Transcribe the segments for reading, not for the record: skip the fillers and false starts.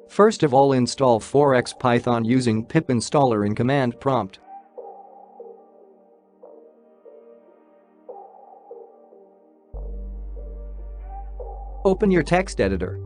First of all, install Forex Python using pip installer in command prompt. Open your text editor.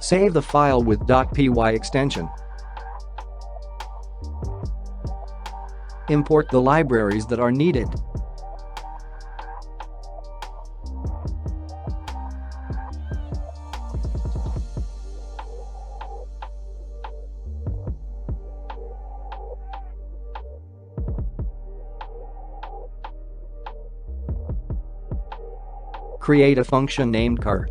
Save the file with .py extension. Import the libraries that are needed. Create a function named cur.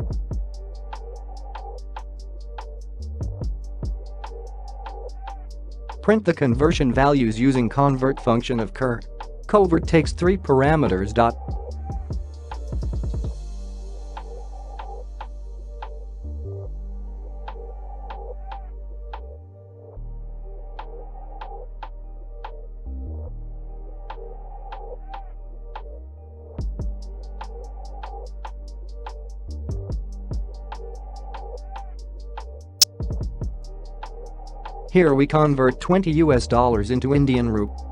Print the conversion values using convert function of cur. Convert takes 3 parameters. Here we convert $20 into Indian rupee.